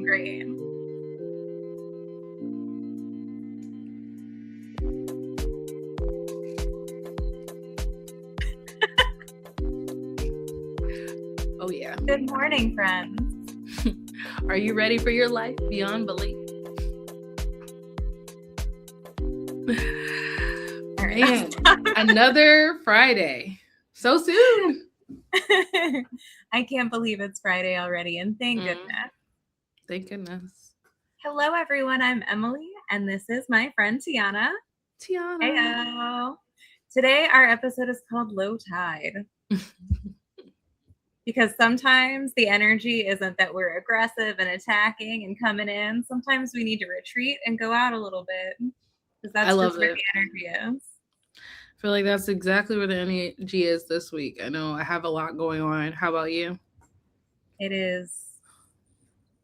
great. Oh, yeah. Good morning, friends. Are you ready for your life beyond belief? All right, Man, another Friday. So soon. I can't believe it's Friday already, and thank goodness. Thank goodness. Hello, everyone. I'm Emily, and this is my friend Tiana. Tiana. Heyo. Today, our episode is called Low Tide. Because sometimes the energy isn't that we're aggressive and attacking and coming in. Sometimes we need to retreat and go out a little bit. Because that's just where the energy is. I feel like that's exactly where the energy is this week. I know I have a lot going on. How about you? It is.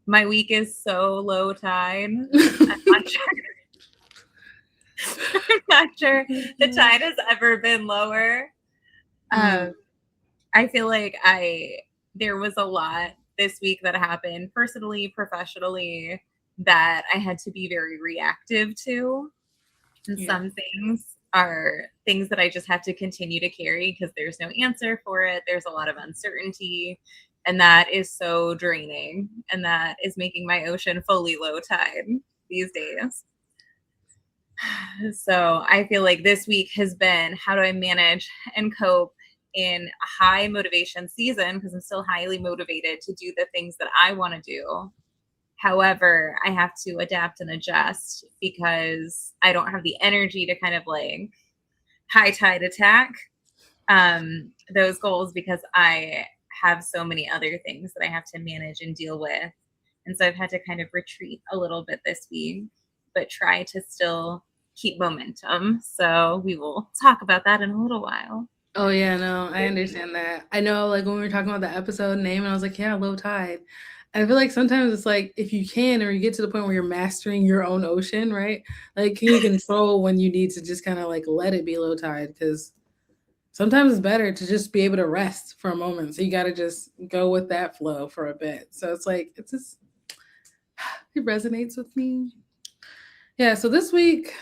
My week is so low tide. I'm not sure. I'm not sure the tide has ever been lower. I feel like there was a lot this week that happened personally, professionally, that I had to be very reactive to. And some things are things that I just have to continue to carry because there's no answer for it. There's a lot of uncertainty. And that is so draining. And that is making my ocean fully low tide these days. So I feel like this week has been, how do I manage and cope in a high motivation season? Because I'm still highly motivated to do the things that I want to do. However, I have to adapt and adjust because I don't have the energy to kind of like high tide attack those goals because I have so many other things that I have to manage and deal with. And so I've had to kind of retreat a little bit this week, but try to still keep momentum. So we will talk about that in a little while. Oh, yeah, no, I understand that. I know, like, when we were talking about the episode name, and I was like, yeah, low tide. I feel like sometimes it's like, if you can, or you get to the point where you're mastering your own ocean, right? Like, can you control when you need to just kind of like let it be low tide? Because sometimes it's better to just be able to rest for a moment. So you got to just go with that flow for a bit. So it's like, it's just, it resonates with me. Yeah, so this week,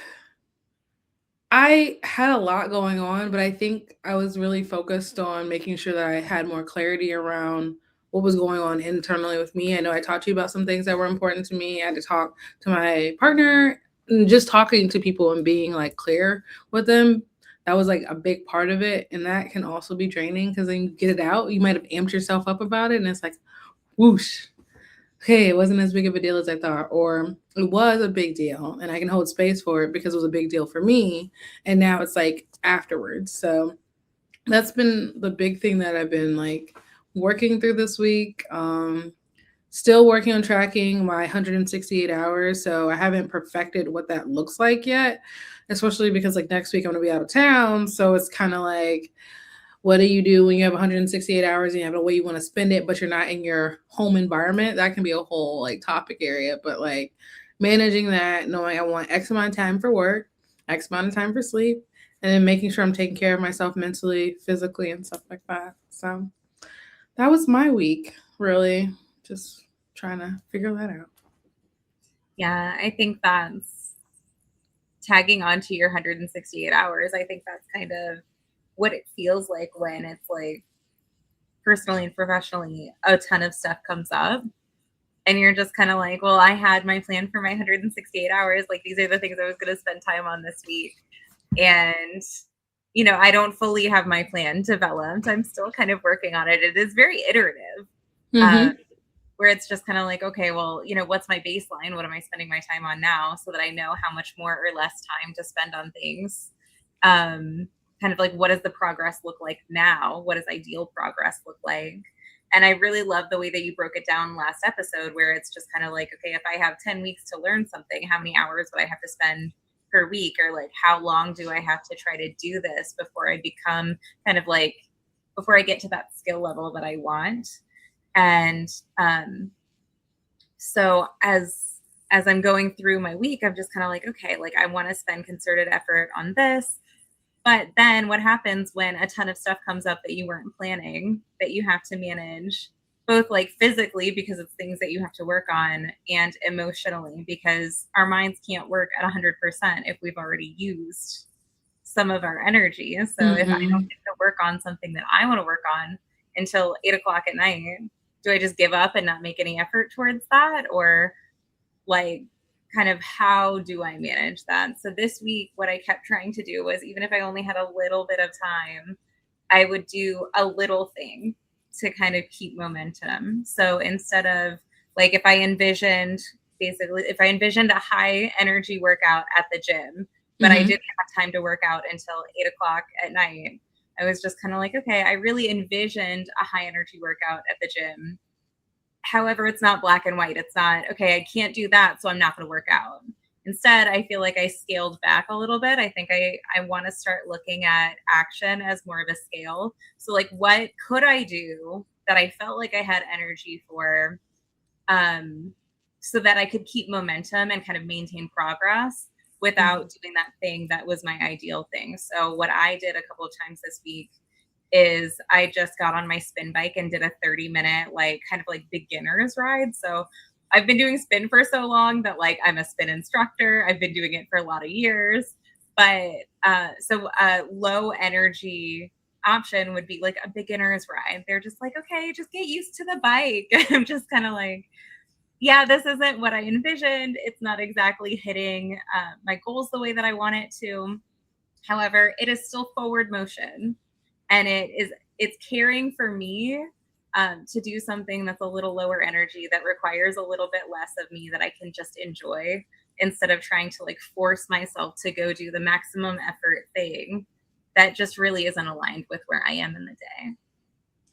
I had a lot going on, but I think I was really focused on making sure that I had more clarity around what was going on internally with me. I know I talked to you about some things that were important to me. I had to talk to my partner, and just talking to people and being like clear with them. That was like a big part of it. And that can also be draining because then you get it out. You might have amped yourself up about it, and it's like, whoosh, okay, it wasn't as big of a deal as I thought, or it was a big deal and I can hold space for it because it was a big deal for me. And now it's like afterwards. So that's been the big thing that I've been like working through this week. Still working on tracking my 168 hours. So I haven't perfected what that looks like yet, especially because like next week I'm going to be out of town. So it's kind of like, what do you do when you have 168 hours and you have a way you want to spend it, but you're not in your home environment? That can be a whole like topic area, but like managing that, knowing I want X amount of time for work, X amount of time for sleep, and then making sure I'm taking care of myself mentally, physically, and stuff like that. So that was my week, really, just trying to figure that out. Yeah, I think that's tagging on to your 168 hours. I think that's kind of what it feels like when it's like personally and professionally a ton of stuff comes up and you're just kind of like, well, I had my plan for my 168 hours. Like, these are the things I was going to spend time on this week. And, you know, I don't fully have my plan developed. I'm still kind of working on it. It is very iterative, where it's just kind of like, okay, well, you know, what's my baseline? What am I spending my time on now so that I know how much more or less time to spend on things? Kind of like, what does the progress look like now? What does ideal progress look like? And I really love the way that you broke it down last episode, where it's just kind of like, okay, if I have 10 weeks to learn something, how many hours would I have to spend per week? Or like, how long do I have to try to do this before I become kind of like, before I get to that skill level that I want? And so as I'm going through my week, I'm just kind of like, okay, like I want to spend concerted effort on this. But then what happens when a ton of stuff comes up that you weren't planning, that you have to manage? both like physically because it's things that you have to work on, and emotionally because our minds can't work at 100% if we've already used some of our energy. So if I don't Mhm. get to work on something that I want to work on until 8 o'clock at night, do I just give up and not make any effort towards that? Or like, kind of how do I manage that? So this week, what I kept trying to do was, even if I only had a little bit of time, I would do a little thing to kind of keep momentum. So instead of, like, if I envisioned a high energy workout at the gym, but I Mhm. didn't have time to work out until 8 o'clock at night, I was just kind of like, okay, I really envisioned a high energy workout at the gym. However, it's not black and white. It's not, okay, I can't do that, so I'm not going to work out. Instead, I feel like I scaled back a little bit. I think I want to start looking at action as more of a scale. So, like, what could I do that I felt like I had energy for, um, so that I could keep momentum and kind of maintain progress Mhm. without doing that thing that was my ideal thing. So, what I did a couple of times this week is I just got on my spin bike and did a 30-minute, like, kind of like beginner's ride. So I've been doing spin for so long that, like, I'm a spin instructor. I've been doing it for a lot of years. But so a low energy option would be like a beginner's ride. They're just like, okay, just get used to the bike. I'm just kind of like, yeah, this isn't what I envisioned. It's not exactly hitting my goals the way that I want it to. However, it is still forward motion, and it's caring for me, to do something that's a little lower energy that requires a little bit less of me that I can just enjoy, instead of trying to like force myself to go do the maximum effort thing that just really isn't aligned with where I am in the day.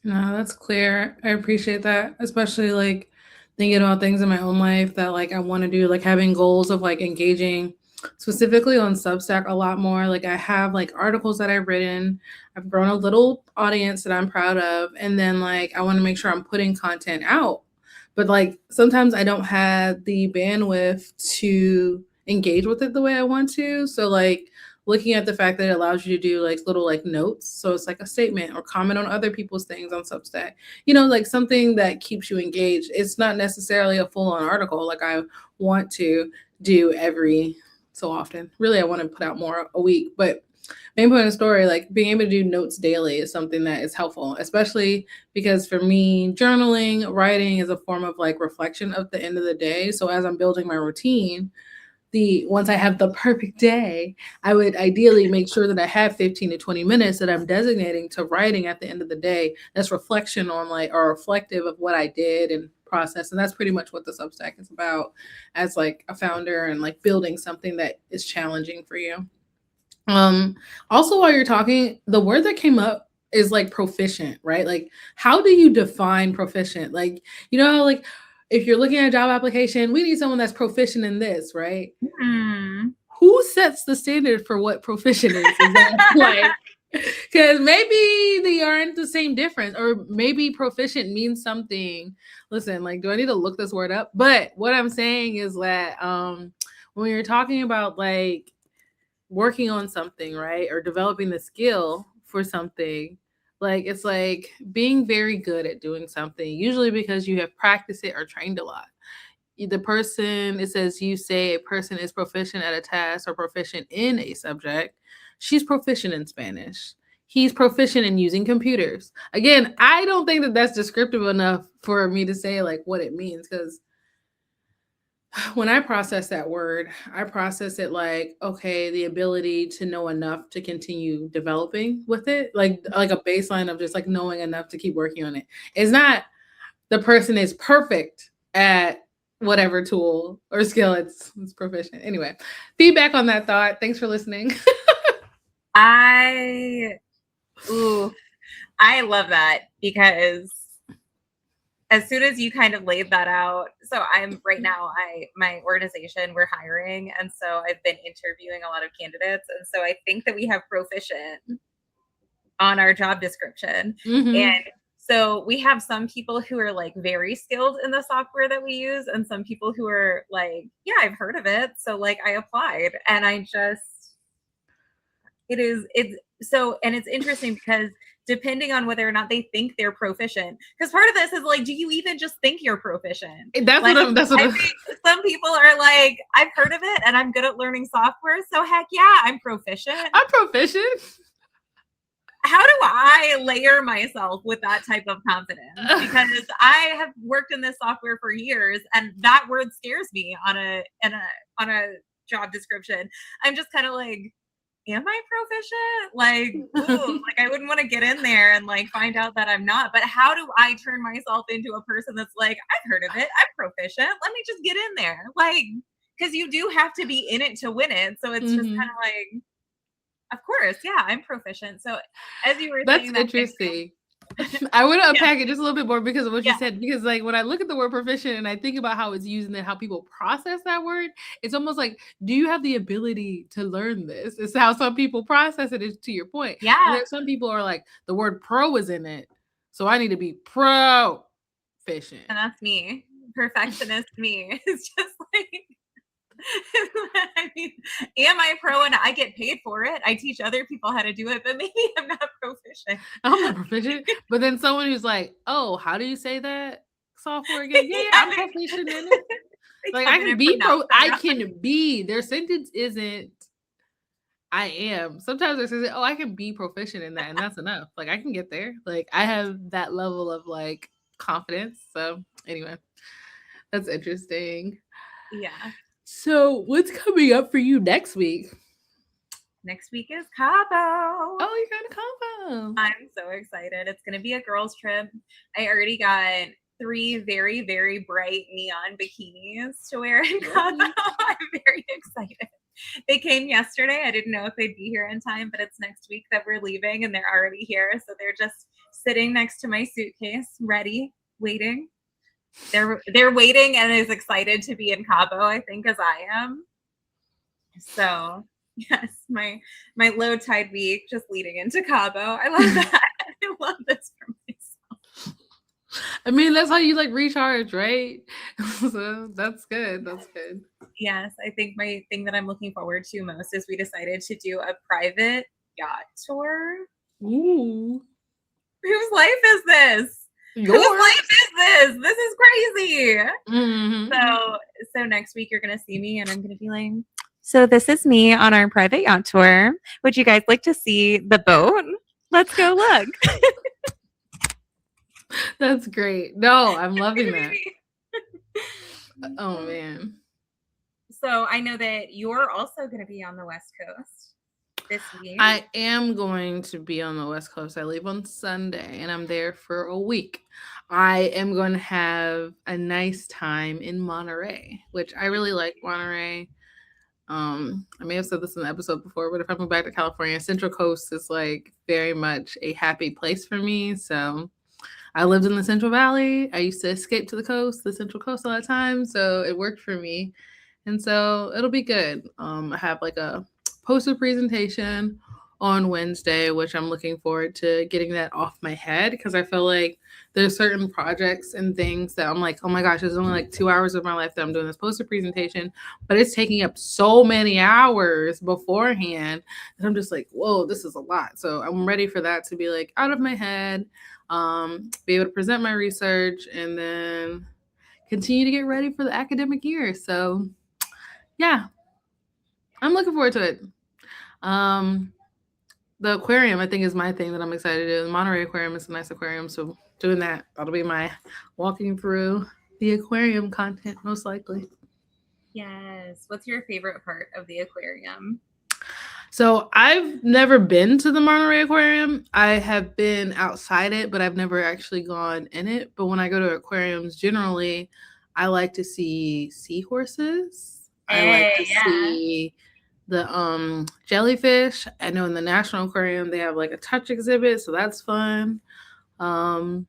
No, that's clear. I appreciate that, especially like thinking about things in my own life that like I want to do, like having goals of like engaging specifically on Substack a lot more. Like I have like articles that I've written. I've grown a little audience that I'm proud of, and then like I want to make sure I'm putting content out. But like sometimes I don't have the bandwidth to engage with it the way I want to. So like looking at the fact that it allows you to do like little like notes. So it's like a statement or comment on other people's things on Substack, like something that keeps you engaged. It's not necessarily a full on article like I want to do every so often. Really, I want to put out more a week, but main point of the story, like being able to do notes daily is something that is helpful, especially because for me, journaling, writing is a form of like reflection of the end of the day. So as I'm building my routine, the once I have the perfect day, I would ideally make sure that I have 15 to 20 minutes that I'm designating to writing at the end of the day. That's reflection on like or reflective of what I did and process. And that's pretty much what the Substack is about as like a founder and like building something that is challenging for you. Um, Also while you're talking, the word that came up is like proficient, right? Like how do you define proficient? Like, like if you're looking at a job application, we need someone that's proficient in this, right? Hmm. Who sets the standard for what proficient is? Is that like because maybe they aren't the same difference, or maybe proficient means something. Listen, like, do I need to look this word up? But what I'm saying is that when you're talking about like working on something, right? Or developing the skill for something, like it's like being very good at doing something, usually because you have practiced it or trained a lot. The person, it says you say a person is proficient at a task or proficient in a subject. She's proficient in Spanish. He's proficient in using computers. Again, I don't think that that's descriptive enough for me to say like what it means because when I process that word, I process it like, okay, the ability to know enough to continue developing with it, like a baseline of just like knowing enough to keep working on it. It's not the person is perfect at whatever tool or skill it's proficient. Anyway, feedback on that thought. Thanks for listening. I ooh, I love that because as soon as you kind of laid that out, so I'm right now, my organization, we're hiring, and so I've been interviewing a lot of candidates, and so I think that we have proficient on our job description. And Hmm. so we have some people who are like very skilled in the software that we use, and some people who are like, yeah, I've heard of it, so like I applied, and I just, it's So, and it's interesting because depending on whether or not they think they're proficient, because part of this is like, do you even just think you're proficient? That's Like, what I'm. That's what I I'm. think some people are like, I've heard of it and I'm good at learning software. So, heck yeah, I'm proficient. I'm proficient. How do I layer myself with that type of confidence? Because I have worked in this software for years, and that word scares me on a job description. I'm just kind of like, am I proficient? Like, ooh, like I wouldn't want to get in there and like find out that I'm not. But how do I turn myself into a person that's like, I've heard of it, I'm proficient. Let me just get in there. Like, because you do have to be in it to win it. So it's just kind of like, of course, yeah, I'm proficient. So as you were That's saying that, interesting. I want to yeah, unpack it just a little bit more because of what you yeah, said. Because like when I look at the word proficient and I think about how it's used and then how people process that word, it's almost like, do you have the ability to learn this? It's how some people process it. Is to your point, and yeah, there's some people are like the word pro is in it, so I need to be proficient. and that's me. Perfectionist me. It's just like I mean, am I pro and I get paid for it? I teach other people how to do it, but maybe I'm not proficient. I'm not proficient, but then someone who's like, "Oh, how do you say that software again?" Yeah, yeah, I'm proficient in it. They Like come I in can and be pronounce that I wrong. can be. Their sentence isn't I am. Sometimes they say, "Oh, I can be proficient in that," and that's enough. Like I can get there. Like I have that level of like confidence. So anyway, that's interesting. Yeah. So what's coming up for you next week? Next week is Cabo. Oh, you're going to combo. I'm so excited. It's going to be a girls' trip. I already got 3 very, very bright neon bikinis to wear in Cabo. Yay. I'm very excited. They came yesterday. I didn't know if they'd be here in time, but it's next week that we're leaving and they're already here. So they're just sitting next to my suitcase, ready, waiting. They're waiting and as excited to be in Cabo, I think, as I am. So yes, my low tide week just leading into Cabo. I love that. I love this for myself. I mean, that's how you like recharge, right? So that's good. That's good. Yes, I think my thing that I'm looking forward to most is we decided to do a private yacht tour. Ooh. Whose life is this? Whose Yours. life is this? This is crazy. Mm-hmm. So next week you're gonna see me and I'm gonna be like, so this is me on our private yacht tour. Would you guys like to see the boat? Let's go look. That's great. No, I'm loving that. Oh man. So I know that you're also going to be on the West Coast this week. I am going to be on the West Coast. I leave on Sunday and I'm there for a week. I am going to have a nice time in Monterey, which I really like Monterey. I may have said this in the episode before, but if I move back to California, Central Coast is like very much a happy place for me. So I lived in the Central Valley. I used to escape to the Central Coast all the time. So it worked for me. And so it'll be good. I have like a poster presentation on Wednesday, which I'm looking forward to getting that off my head because I feel like there's certain projects and things that I'm like, oh my gosh, there's only like 2 hours of my life that I'm doing this poster presentation, but it's taking up so many hours beforehand that I'm just like, whoa, this is a lot. So I'm ready for that to be like out of my head, be able to present my research and then continue to get ready for the academic year. So yeah, I'm looking forward to it. Um, the aquarium, I think, is my thing that I'm excited to do. The Monterey Aquarium is a nice aquarium, so doing that'll be my walking through the aquarium content, most likely. Yes. What's your favorite part of the aquarium? So I've never been to the Monterey Aquarium. I have been outside it, but I've never actually gone in it. But when I go to aquariums, generally, I like to see seahorses. I like to Hey, yeah. see the jellyfish. I know in the National Aquarium they have like a touch exhibit, so that's fun. Um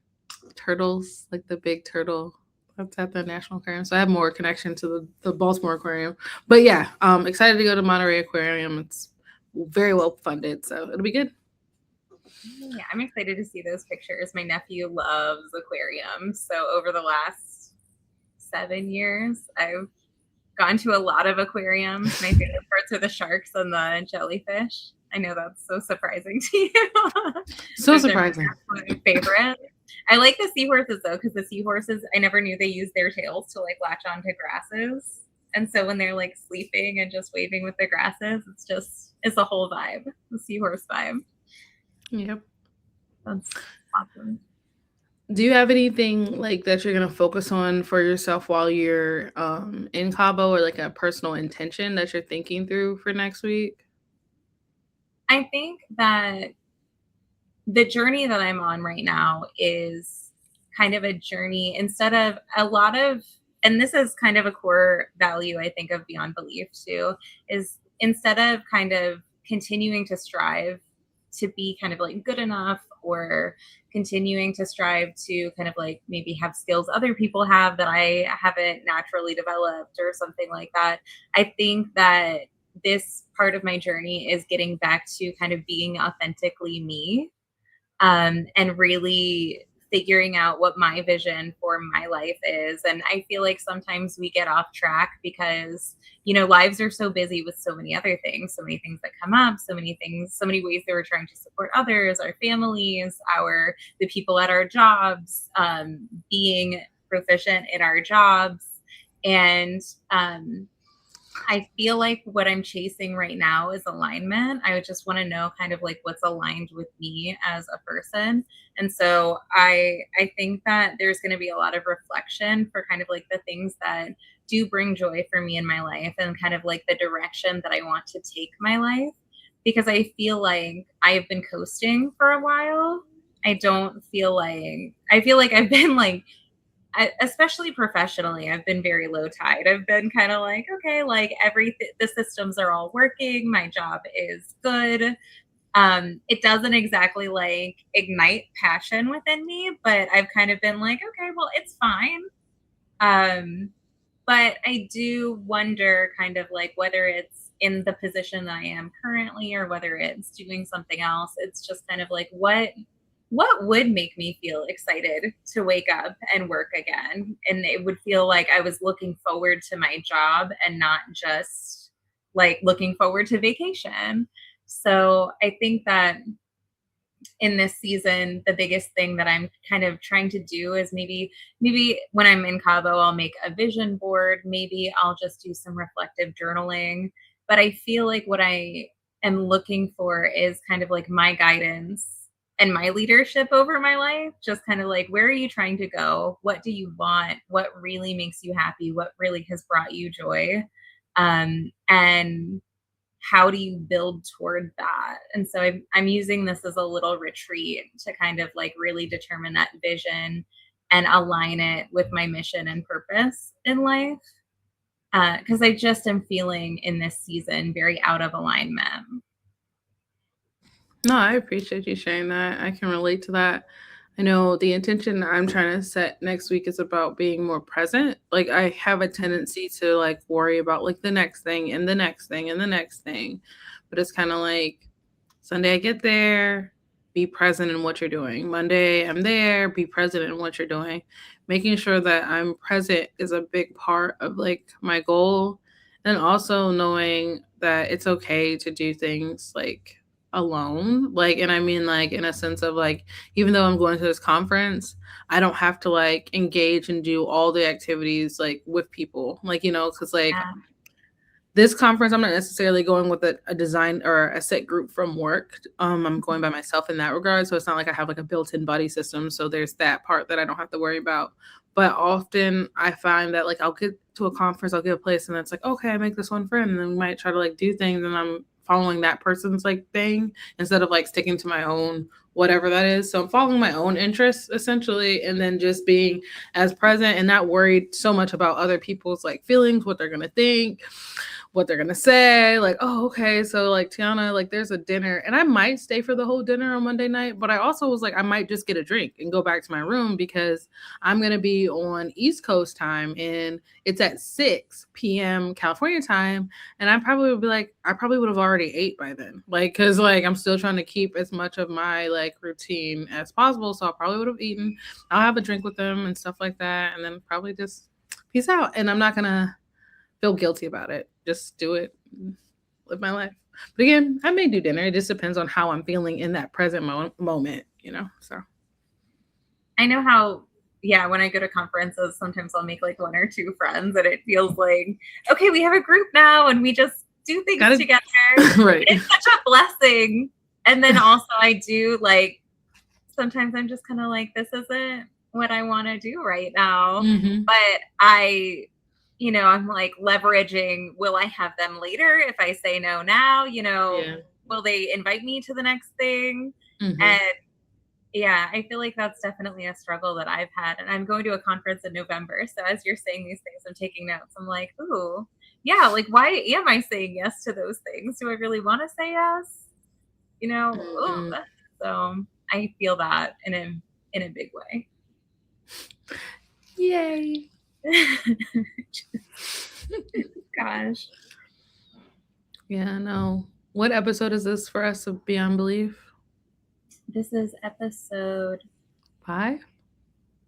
Turtles, like the big turtle. That's at the National Aquarium. So I have more connection to the Baltimore Aquarium. But yeah, excited to go to Monterey Aquarium. It's very well funded, so it'll be good. Yeah, I'm excited to see those pictures. My nephew loves aquariums. So over the last 7 years, I've gone to a lot of aquariums. My favorite parts are the sharks and the jellyfish. I know that's so surprising to you. So Those are surprising. my absolute favorite. I like the seahorses though, because the seahorses, I never knew they use their tails to like latch onto grasses. And so when they're like sleeping and just waving with the grasses, it's a whole vibe, the seahorse vibe. Yep. That's awesome. Do you have anything like that you're gonna focus on for yourself while you're in Cabo, or like a personal intention that you're thinking through for next week? I think that the journey that I'm on right now is kind of a journey instead of a lot of, and this is kind of a core value, I think, of Beyond Belief too, is instead of kind of continuing to strive to be kind of like good enough or continuing to strive to kind of like maybe have skills other people have that I haven't naturally developed or something like that. I think that this part of my journey is getting back to kind of being authentically me, and really figuring out what my vision for my life is. And I feel like sometimes we get off track because, lives are so busy with so many other things, so many things that come up, so many things, so many ways that we're trying to support others, our families, the people at our jobs, being proficient in our jobs. And I feel like what I'm chasing right now is alignment. I would just want to know kind of like what's aligned with me as a person. And so I think that there's going to be a lot of reflection for kind of like the things that do bring joy for me in my life and kind of like the direction that I want to take my life, because I feel like I've been coasting for a while. I feel like I've been like, especially professionally, I've been very low tide. I've been kind of like, okay, like everything, the systems are all working. My job is good. It doesn't exactly like ignite passion within me, but I've kind of been like, okay, well, it's fine. Um, but I do wonder kind of like whether it's in the position that I am currently or whether it's doing something else. It's just kind of like what would make me feel excited to wake up and work again, and it would feel like I was looking forward to my job and not just like looking forward to vacation. So I think that in this season, the biggest thing that I'm kind of trying to do is maybe when I'm in Cabo, I'll make a vision board. Maybe I'll just do some reflective journaling. But I feel like what I am looking for is kind of like my guidance and my leadership over my life. Just kind of like, where are you trying to go? What do you want? What really makes you happy? What really has brought you joy? And how do you build toward that? And so I'm using this as a little retreat to kind of like really determine that vision and align it with my mission and purpose in life. Because I just am feeling in this season very out of alignment. No, I appreciate you sharing that. I can relate to that. I know the intention I'm trying to set next week is about being more present. Like I have a tendency to like worry about like the next thing and the next thing and the next thing. But it's kind of like Sunday I get there, be present in what you're doing. Monday I'm there, be present in what you're doing. Making sure that I'm present is a big part of like my goal. And also knowing that it's okay to do things like alone. Like, and I mean like in a sense of like, even though I'm going to this conference, I don't have to like engage and do all the activities like with people. Like, because like Yeah. this conference, I'm not necessarily going with a design or a set group from work. I'm going by myself in that regard. So it's not like I have like a built-in buddy system. So there's that part that I don't have to worry about. But often I find that like I'll get to a conference, I'll get a place, and it's like, okay, I make this one friend, and then we might try to like do things, and I'm following that person's like thing instead of like sticking to my own whatever that is. So I'm following my own interests essentially, and then just being as present and not worried so much about other people's like feelings, what they're gonna think, what they're gonna say. Like, oh, okay, so like Tiana, like there's a dinner, and I might stay for the whole dinner on Monday night, but I also was like, I might just get a drink and go back to my room because I'm gonna be on East Coast time and it's at 6 p.m. California time, and I probably would be like, I probably would have already ate by then, like, cause like I'm still trying to keep as much of my like routine as possible, so I probably would have eaten. I'll have a drink with them and stuff like that, and then probably just peace out, and I'm not gonna feel guilty about it. Just do it. Live my life. But again, I may do dinner. It just depends on how I'm feeling in that present moment, you know. So I know how, yeah, when I go to conferences, sometimes I'll make like one or two friends and it feels like, okay, we have a group now and we just do things gotta together. right. It's such a blessing. And then also I do like, sometimes I'm just kind of like, this isn't what I want to do right now. Mm-hmm. But I'm like leveraging, will I have them later if I say no now? Yeah. Will they invite me to the next thing? Mm-hmm. And yeah, I feel like that's definitely a struggle that I've had. And I'm going to a conference in November. So as you're saying these things, I'm taking notes. I'm like, ooh, yeah, like why am I saying yes to those things? Do I really want to say yes? Ooh. Mm-hmm. So I feel that in a big way. Yay. Gosh. Yeah, no. What episode is this for us of Beyond Belief? This is episode 5?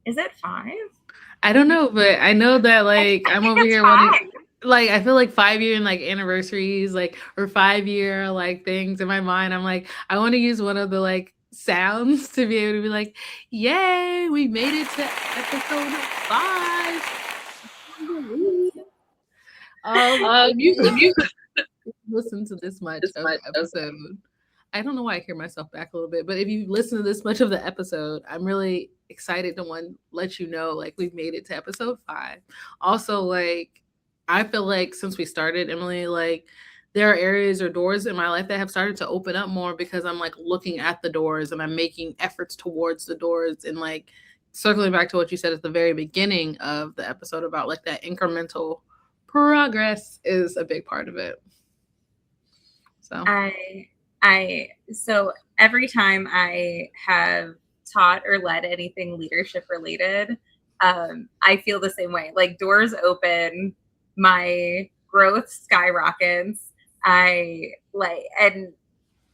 Is it 5? I don't know, but I know that like I I'm think over it's here 5. wanting like I feel like 5-year like anniversaries, like or 5-year like things in my mind. I'm like, I want to use one of the like sounds to be able to be like, yay, we made it to episode 5. Um, If if you you listen to this much this of much the of episode, I don't know why I hear myself back a little bit, but if you listen to this much of the episode, I'm really excited to let you know like we've made it to episode 5. Also, like I feel like since we started, Emily, like there are areas or doors in my life that have started to open up more because I'm like looking at the doors and I'm making efforts towards the doors and like circling back to what you said at the very beginning of the episode about like that incremental progress is a big part of it. So so every time I have taught or led anything leadership related, I feel the same way. Like doors open, my growth skyrockets. And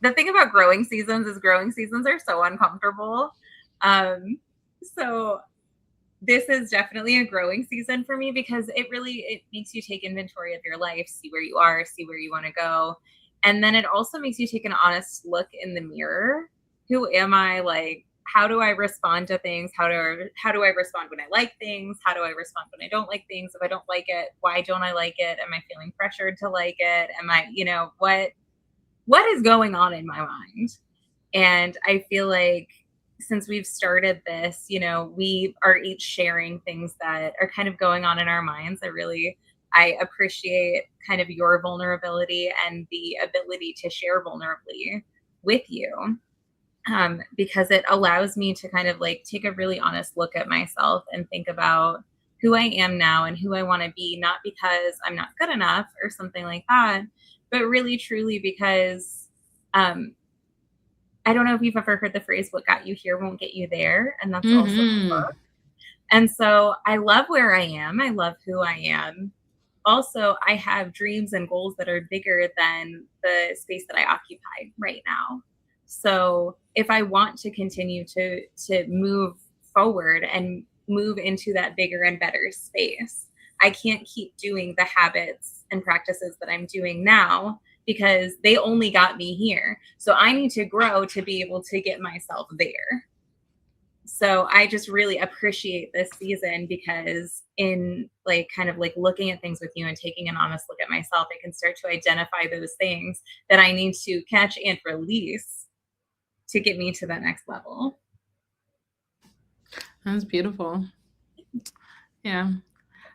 the thing about growing seasons is growing seasons are so uncomfortable. So this is definitely a growing season for me because it makes you take inventory of your life, see where you are, see where you want to go. And then it also makes you take an honest look in the mirror. Who am I? Like, how do I respond to things? How do I respond when I like things? How do I respond when I don't like things? If I don't like it, why don't I like it? Am I feeling pressured to like it? Am I, what is going on in my mind? And I feel like since we've started this, we are each sharing things that are kind of going on in our minds. I appreciate kind of your vulnerability and the ability to share vulnerably with you, because it allows me to kind of like take a really honest look at myself and think about who I am now and who I want to be, not because I'm not good enough or something like that, but really truly because I don't know if you've ever heard the phrase, what got you here won't get you there. And that's also a mm-hmm. book. And so I love where I am. I love who I am. Also, I have dreams and goals that are bigger than the space that I occupy right now. So if I want to continue to move forward and move into that bigger and better space, I can't keep doing the habits and practices that I'm doing now because they only got me here. So I need to grow to be able to get myself there. So I just really appreciate this season because in like kind of like looking at things with you and taking an honest look at myself, I can start to identify those things that I need to catch and release to get me to the next level. That's beautiful. Yeah.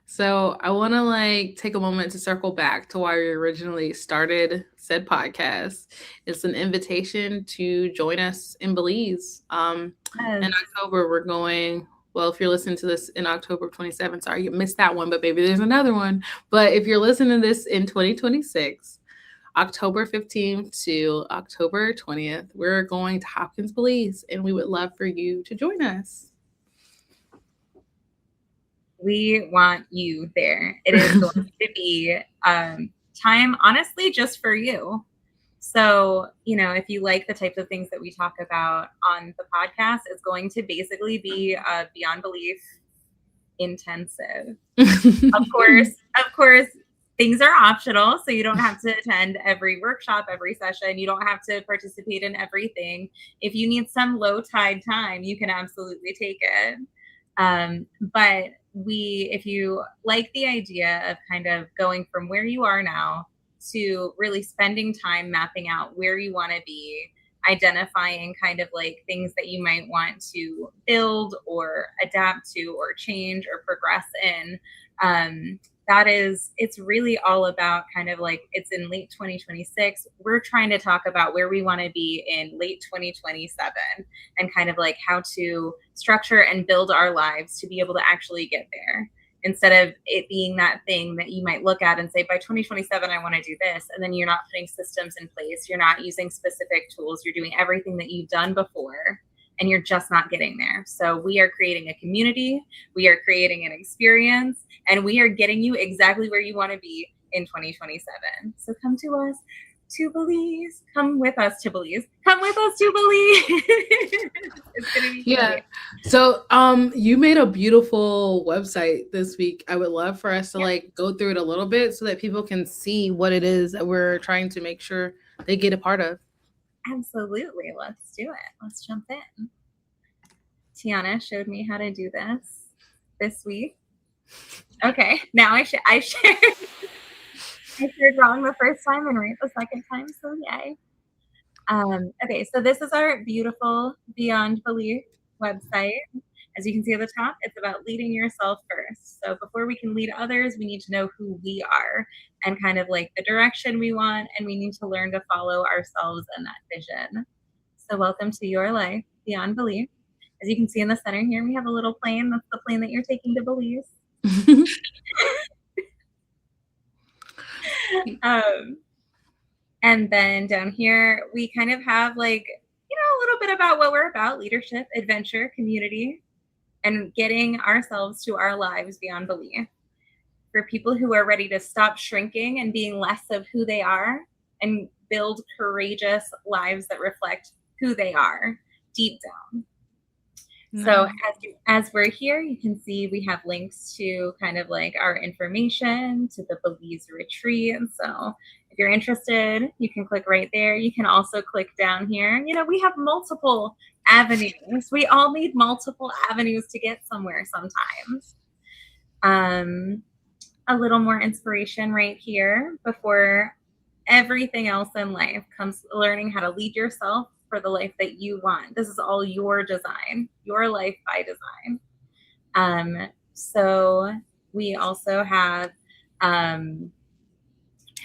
So I want to like take a moment to circle back to why we originally started said podcast. It's an invitation to join us in Belize. Yes. In October, we're going. Well, if you're listening to this in October 27th, sorry you missed that one, but maybe there's another one. But if you're listening to this in 2026, October 15th to October 20th, we're going to Hopkins, Belize, and we would love for you to join us. We want you there. It is going to be time, honestly, just for you. So, if you like the types of things that we talk about on the podcast, it's going to basically be a Beyond Belief intensive. Of course, Things are optional, so you don't have to attend every workshop, every session. You don't have to participate in everything. If you need some low tide time, you can absolutely take it. But if you like the idea of kind of going from where you are now to really spending time mapping out where you want to be, identifying kind of like things that you might want to build or adapt to or change or progress in, it's really all about kind of like, it's in late 2026. We're trying to talk about where we want to be in late 2027 and kind of like how to structure and build our lives to be able to actually get there, instead of it being that thing that you might look at and say, by 2027, I want to do this. And then you're not putting systems in place. You're not using specific tools. You're doing everything that you've done before, and you're just not getting there. So we are creating a community, we are creating an experience, and we are getting you exactly where you want to be in 2027. So come to us to Belize. Come with us to Belize. Come with us to Belize. It's gonna be great. So you made a beautiful website this week. I would love for us to like go through it a little bit so that people can see what it is that we're trying to make sure they get a part of. Absolutely. Let's do it. Let's jump in. Tiana showed me how to do this week. Okay, now I shared wrong the first time and right the second time, so yay. Okay, so this is our beautiful Beyond Belief website. As you can see at the top, it's about leading yourself first. So before we can lead others, we need to know who we are and kind of like the direction we want, and we need to learn to follow ourselves in that vision. So welcome to your life beyond belief. As you can see in the center here, we have a little plane. That's the plane that you're taking to Belize. And then down here, we kind of have like, a little bit about what we're about: leadership, adventure, community, and getting ourselves to our lives beyond belief. For people who are ready to stop shrinking and being less of who they are and build courageous lives that reflect who they are deep down. Nice. So as we're here, you can see we have links to kind of like our information to the Belize retreat. And so if you're interested, you can click right there. You can also click down here. We have multiple avenues. We all need multiple avenues to get somewhere sometimes. A little more inspiration right here before everything else in life comes learning how to lead yourself for the life that you want. This is all your design, your life by design. So we also have kind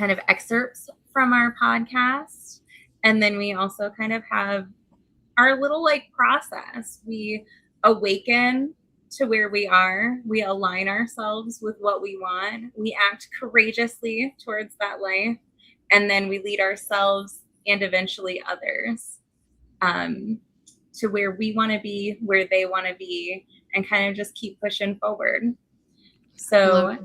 of excerpts from our podcast. And then we also kind of have our little like process. We awaken to where we are. We align ourselves with what we want. We act courageously towards that life. And then we lead ourselves and eventually others to where we want to be, where they want to be, and kind of just keep pushing forward. So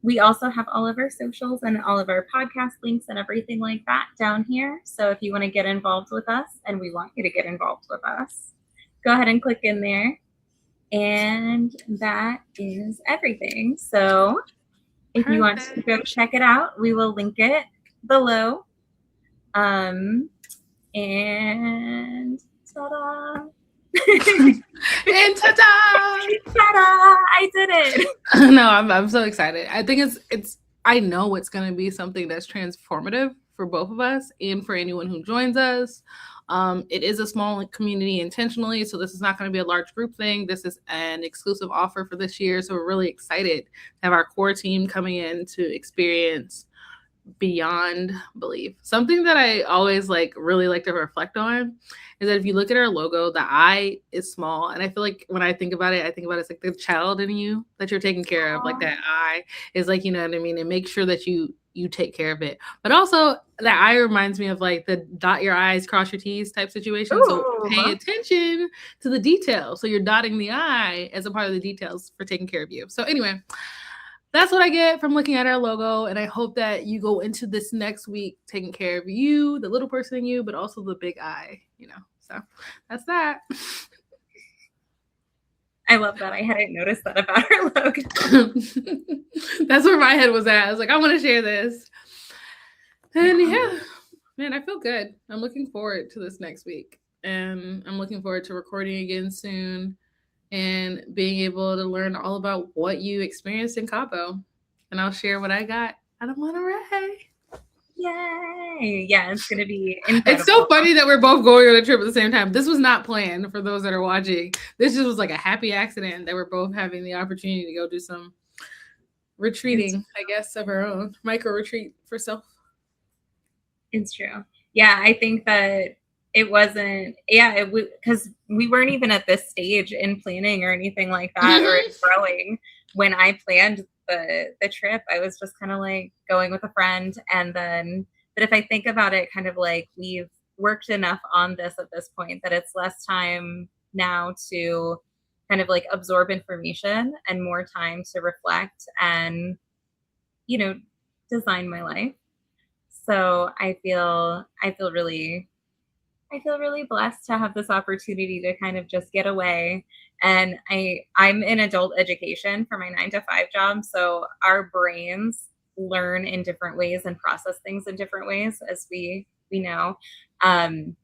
we also have all of our socials and all of our podcast links and everything like that down here. So if you want to get involved with us, and we want you to get involved with us, go ahead and click in there. And that is everything. So if you want to go check it out, we will link it below. And ta-da! And ta-da! Ta-da! I did it. No, I'm so excited. I think I know it's going to be something that's transformative for both of us and for anyone who joins us. It is a small community intentionally, so this is not going to be a large group thing. This is an exclusive offer for this year, so we're really excited to have our core team coming in to experience beyond belief. Something that I always really like to reflect on is that if you look at our logo, the I is small, and I feel like when I think about it as like the child in you that you're taking care of. Like that I is like, you know what I mean, and make sure that you take care of it. But also that I reminds me of like the dot your I's, cross your T's type situation. Ooh. So pay attention to the details. So you're dotting the I as a part of the details for taking care of you. So anyway, that's what I get from looking at our logo. And I hope that you go into this next week taking care of you, the little person in you, but also the big I, So that's that. I love that. I hadn't noticed that about our logo. That's where my head was at. I was like, I want to share this. And yeah, man, I feel good. I'm looking forward to this next week. And I'm looking forward to recording again soon and being able to learn all about what you experienced in Cabo. And I'll share what I got out of Monterey. Yay! Yeah, it's gonna be It's incredible. so funny that we're both going on a trip at the same time. This was not planned for those that are watching. This just was like a happy accident that we're both having the opportunity to go do some retreating, I guess, of our own micro retreat for self. It's true. Yeah, I think that it wasn't, yeah, because we weren't even at this stage in planning or anything like that or in growing. When I planned the trip, I was just kind of like going with a friend. And then, but if I think about it, kind of like we've worked enough on this at this point that it's less time now to kind of like absorb information and more time to reflect and, you know, design my life. So I feel really blessed to have this opportunity to kind of just get away. And I'm in adult education for my 9 to 5 job, so our brains learn in different ways and process things in different ways, as we know. Um,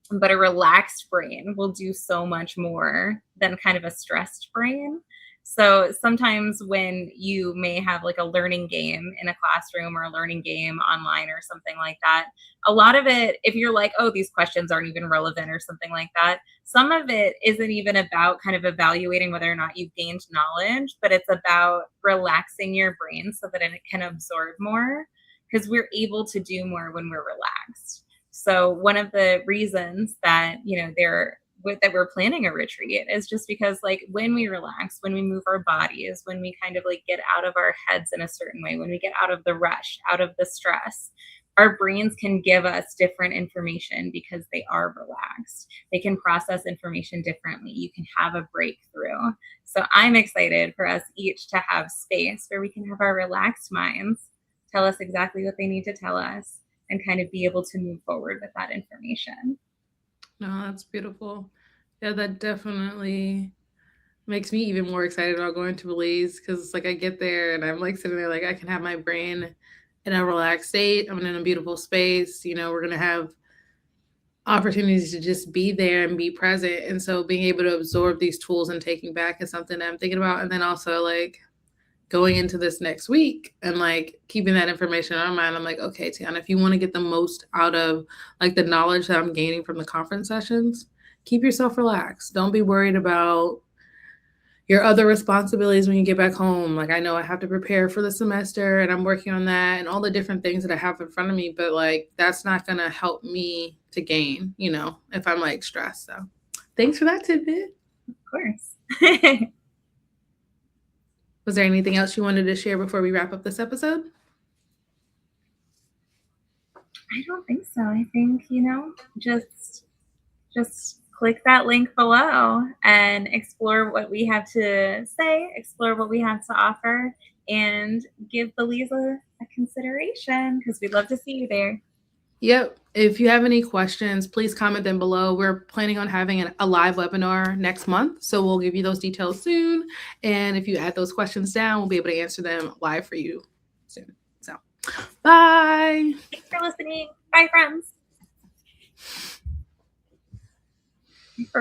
but a relaxed brain will do so much more than kind of a stressed brain. So sometimes when you may have like a learning game in a classroom or a learning game online or something like that, a lot of it, if you're like, oh, these questions aren't even relevant or something like that, some of it isn't even about kind of evaluating whether or not you've gained knowledge, but it's about relaxing your brain so that it can absorb more, because we're able to do more when we're relaxed. So one of the reasons that, that we're planning a retreat is just because like when we relax, when we move our bodies, when we kind of like get out of our heads in a certain way, when we get out of the rush, out of the stress, our brains can give us different information because they are relaxed. They can process information differently. You can have a breakthrough. So I'm excited for us each to have space where we can have our relaxed minds tell us exactly what they need to tell us and kind of be able to move forward with that information. No, that's beautiful. Yeah, that definitely makes me even more excited about going to Belize because it's like I get there and I'm like sitting there like I can have my brain in a relaxed state. I'm in a beautiful space. We're gonna have opportunities to just be there and be present. And so being able to absorb these tools and taking back is something that I'm thinking about. And then also like going into this next week and like keeping that information in my mind. I'm like, okay, Tiana, if you want to get the most out of like the knowledge that I'm gaining from the conference sessions, keep yourself relaxed. Don't be worried about your other responsibilities when you get back home. Like I know I have to prepare for the semester and I'm working on that and all the different things that I have in front of me, but like that's not gonna help me to gain, if I'm like stressed. So thanks for that tidbit. Of course. Was there anything else you wanted to share before we wrap up this episode? I don't think so. I think, just click that link below and explore what we have to say, explore what we have to offer, and give Belize a consideration because we'd love to see you there. Yep. If you have any questions, please comment them below. We're planning on having a live webinar next month, so we'll give you those details soon. And if you add those questions down, we'll be able to answer them live for you soon. So, bye. Thanks for listening. Bye, friends.